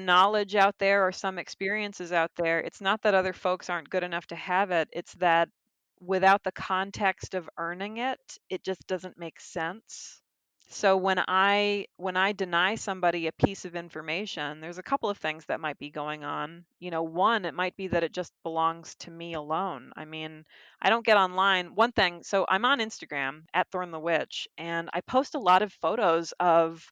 knowledge out there or some experiences out there. It's not that other folks aren't good enough to have it. It's that without the context of earning it, it just doesn't make sense. So when I deny somebody a piece of information, there's a couple of things that might be going on. One, it might be that it just belongs to me alone. I mean, I don't get online. One thing, so I'm on Instagram at Thorn the Witch, and I post a lot of photos of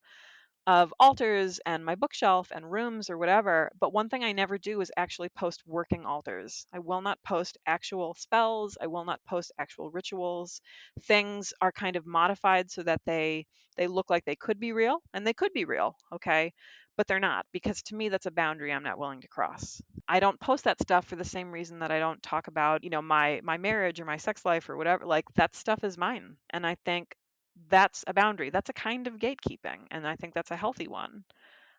altars and my bookshelf and rooms or whatever. But one thing I never do is actually post working altars. I will not post actual spells. I will not post actual rituals. Things are kind of modified so that they look like they could be real, and they could be real, okay? But they're not, because to me that's a boundary I'm not willing to cross. I don't post that stuff for the same reason that I don't talk about, my marriage or my sex life or whatever. Like that stuff is mine. And I think that's a boundary. That's a kind of gatekeeping, and I think that's a healthy one.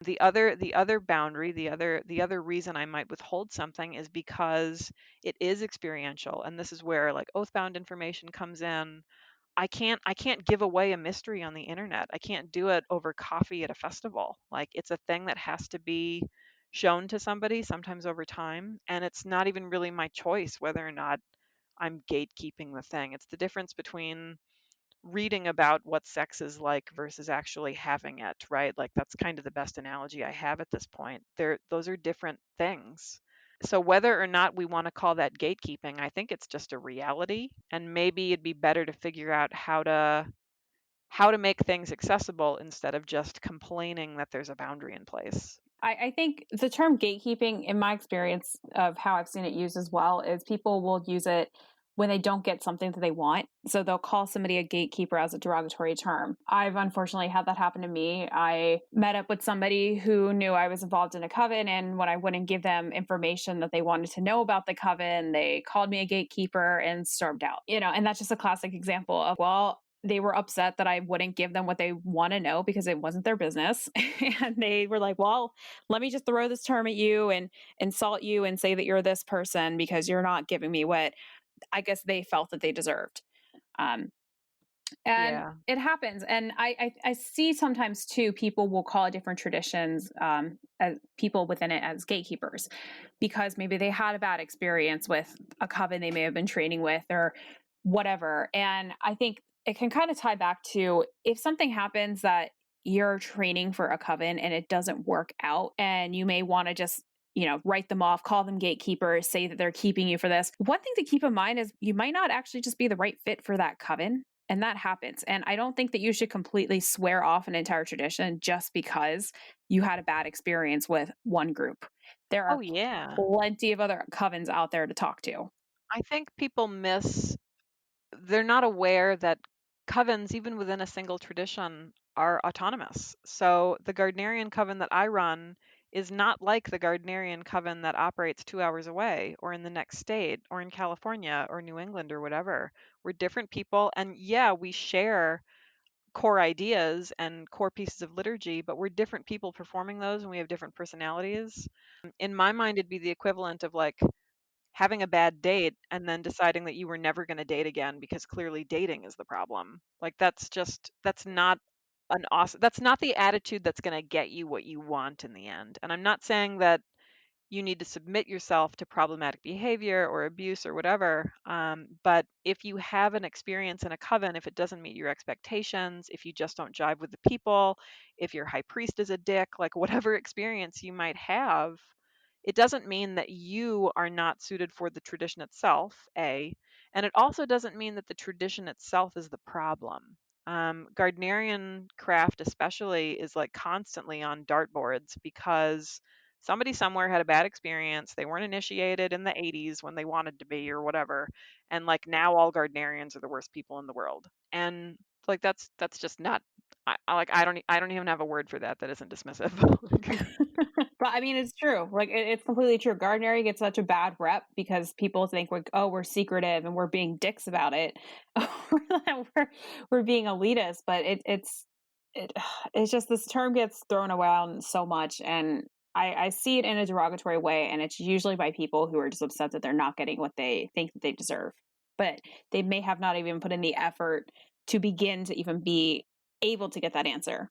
The other boundary, the other reason I might withhold something is because it is experiential, and this is where like oath-bound information comes in. I can't give away a mystery on the internet. I can't do it over coffee at a festival. Like it's a thing that has to be shown to somebody, sometimes over time, and it's not even really my choice whether or not I'm gatekeeping the thing. It's the difference between reading about what sex is like versus actually having it, right? Like that's kind of the best analogy I have at this point. Those are different things. So whether or not we want to call that gatekeeping, I think it's just a reality, and maybe it'd be better to figure out how to make things accessible instead of just complaining that there's a boundary in place. I think the term gatekeeping, in my experience of how I've seen it used as well, is people will use it when they don't get something that they want. So they'll call somebody a gatekeeper as a derogatory term. I've unfortunately had that happen to me. I met up with somebody who knew I was involved in a coven, and when I wouldn't give them information that they wanted to know about the coven, they called me a gatekeeper and stormed out. And that's just a classic example of, well, they were upset that I wouldn't give them what they want to know because it wasn't their business. And they were like, well, let me just throw this term at you and insult you and say that you're this person because you're not giving me what I guess they felt that they deserved. Um, and Yeah. it happens. And I see sometimes too, people will call different traditions, as people within it as gatekeepers because maybe they had a bad experience with a coven they may have been training with or whatever. And I think it can kind of tie back to if something happens that you're training for a coven and it doesn't work out, and you may want to just write them off, call them gatekeepers, say that they're keeping you for this. One thing to keep in mind is you might not actually just be the right fit for that coven. And that happens. And I don't think that you should completely swear off an entire tradition just because you had a bad experience with one group. There Oh are yeah. plenty of other covens out there to talk to. I think people miss they're not aware that covens, even within a single tradition, are autonomous. So the Gardnerian coven that I run is not like the Gardnerian coven that operates 2 hours away or in the next state or in California or New England or whatever. We're different people. And yeah, we share core ideas and core pieces of liturgy, but we're different people performing those and we have different personalities. In my mind, it'd be the equivalent of like having a bad date and then deciding that you were never going to date again because clearly dating is the problem. Like that's not an awesome that's not the attitude that's going to get you what you want in the end. And I'm not saying that you need to submit yourself to problematic behavior or abuse or whatever. But if you have an experience in a coven, if it doesn't meet your expectations, if you just don't jive with the people, if your high priest is a dick, like whatever experience you might have, it doesn't mean that you are not suited for the tradition itself, A. And it also doesn't mean that the tradition itself is the problem. Gardnerian craft, especially, is like constantly on dartboards because somebody somewhere had a bad experience. They weren't initiated in the 80s when they wanted to be or whatever. And like now all Gardnerians are the worst people in the world. And like that's just not I don't even have a word for that that isn't dismissive. But I mean, it's true. Like it's completely true. Gardening gets such a bad rep because people think like, oh, we're secretive and we're being dicks about it. we're being elitist, but it it's just this term gets thrown around so much, and I see it in a derogatory way, and it's usually by people who are just upset that they're not getting what they think that they deserve, but they may have not even put in the effort to begin to even be able to get that answer.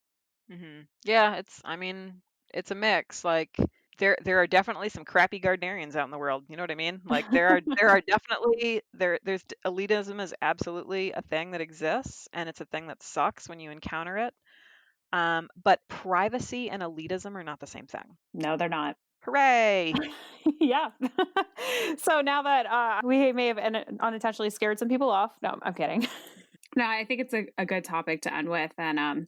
Yeah, I mean, it's a mix. Like there are definitely some crappy Gardnerians out in the world. You know what I mean? Like there are definitely elitism is absolutely a thing that exists, and it's a thing that sucks when you encounter it. But privacy and elitism are not the same thing. No, they're not. Hooray! Yeah. So now that we may have unintentionally scared some people off. No, I'm kidding. No, I think it's a good topic to end with. And,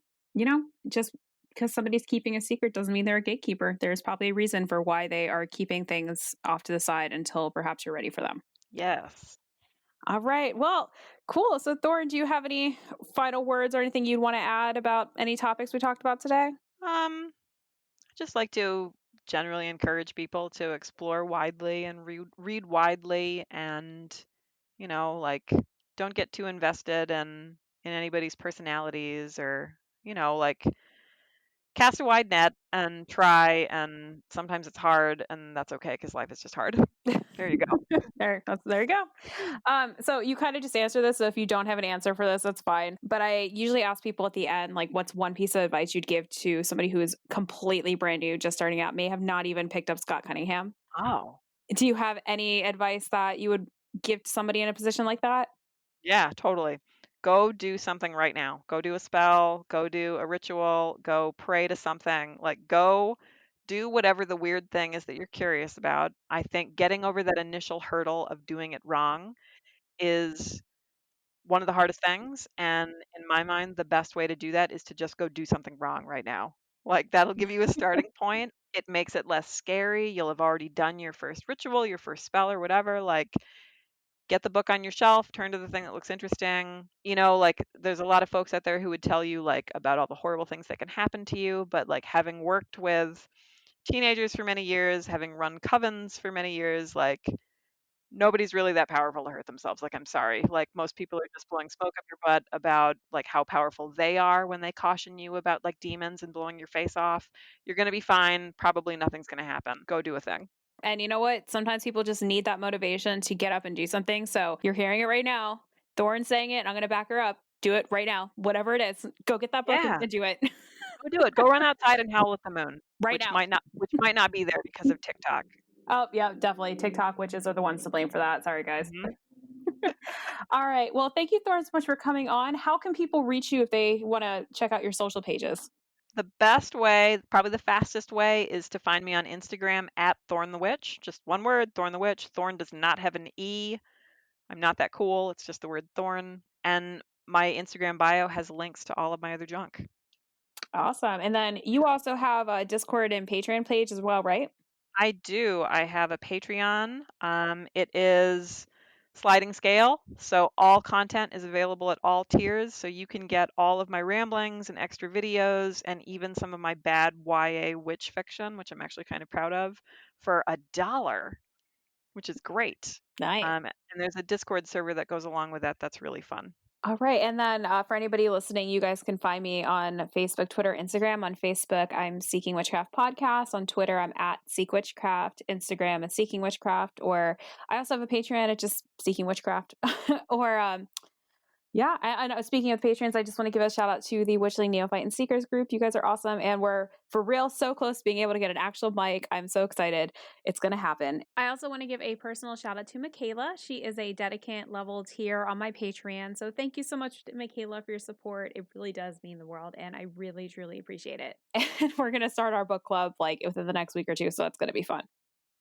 just because somebody's keeping a secret doesn't mean they're a gatekeeper. There's probably a reason for why they are keeping things off to the side until perhaps you're ready for them. Yes. All right. Well, cool. So, Thorn, do you have any final words or anything you'd want to add about any topics we talked about today? I just like to generally encourage people to explore widely and read widely and like don't get too invested in anybody's personalities or, like cast a wide net and try and sometimes it's hard and that's okay because life is just hard. There you go. There you go. So you kind of just answer this. So if you don't have an answer for this, that's fine. But I usually ask people at the end, like, what's one piece of advice you'd give to somebody who is completely brand new, just starting out, may have not even picked up Scott Cunningham? Oh, Do you have any advice that you would give to somebody in a position like that? yeah, totally. Go do something right now. Go do a spell, go do a ritual, go pray to something. Like go do whatever the weird thing is that you're curious about. I think getting over that initial hurdle of doing it wrong is one of the hardest things, and in my mind, the best way to do that is to just go do something wrong right now. Like, that'll give you a starting point. It makes it less scary. You'll have already done your first ritual, your first spell, or whatever. Like, get the book on your shelf, turn to the thing that looks interesting. Like, there's a lot of folks out there who would tell you, like, about all the horrible things that can happen to you, but, like, having worked with teenagers for many years, having run covens for many years, like, nobody's really that powerful to hurt themselves. Like, I'm sorry. Like, most people are just blowing smoke up your butt about like how powerful they are when they caution you about like demons and blowing your face off. You're going to be fine. Probably nothing's going to happen. Go do a thing. And you know what? Sometimes people just need that motivation to get up and do something. So you're hearing it right now. Thorne's saying it. I'm going to back her up. Do it right now. Whatever it is, go get that book Yeah, and do it go do it. Go run outside and howl at the moon, right which now. might not be there because of TikTok. Oh, yeah, definitely. TikTok witches are the ones to blame for that. Sorry, guys. Mhm. All right. Well, thank you, Thorne, so much for coming on. How can people reach you if they want to check out your social pages? The best way, probably the fastest way, is to find me on Instagram at Thorn the Witch. Just one word, Thorn the Witch. Thorn does not have an E. I'm not that cool. It's just the word thorn. And my Instagram bio has links to all of my other junk. Awesome. And then you also have a Discord and Patreon page as well, right? I do. I have a Patreon. It is sliding scale. So all content is available at all tiers. So you can get all of my ramblings and extra videos and even some of my bad YA witch fiction, which I'm actually kind of proud of, for $1, which is great. Nice. And there's a Discord server that goes along with that. That's really fun. All right. And then for anybody listening, you guys can find me on Facebook, Twitter, Instagram. On Facebook, I'm Seeking Witchcraft Podcast. On Twitter, I'm at Seek Witchcraft. Instagram is Seeking Witchcraft. Or I also have a Patreon. It's just Seeking Witchcraft. or yeah, I know. Speaking of patrons, I just want to give a shout out to the Witchling Neophyte and Seekers group. You guys are awesome. And we're for real so close to being able to get an actual mic. I'm so excited. It's going to happen. I also want to give a personal shout out to Michaela. She is a dedicant level tier on my Patreon. So thank you so much, Michaela, for your support. It really does mean the world. And I really, truly appreciate it. And we're going to start our book club like within the next week or two. So it's going to be fun.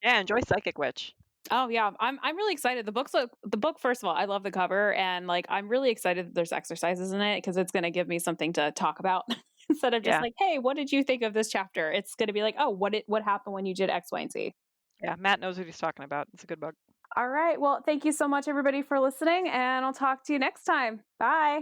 Yeah, enjoy Psychic Witch. Oh yeah, I'm really excited. The book, first of all, I love the cover, and like I'm really excited that there's exercises in it because it's going to give me something to talk about instead of just Yeah. like, hey, what did you think of this chapter? It's going to be like, oh, what happened when you did X, Y, and Z. Yeah, Matt knows what he's talking about. It's a good book. All right, well, thank you so much, everybody, for listening, and I'll talk to you next time. Bye.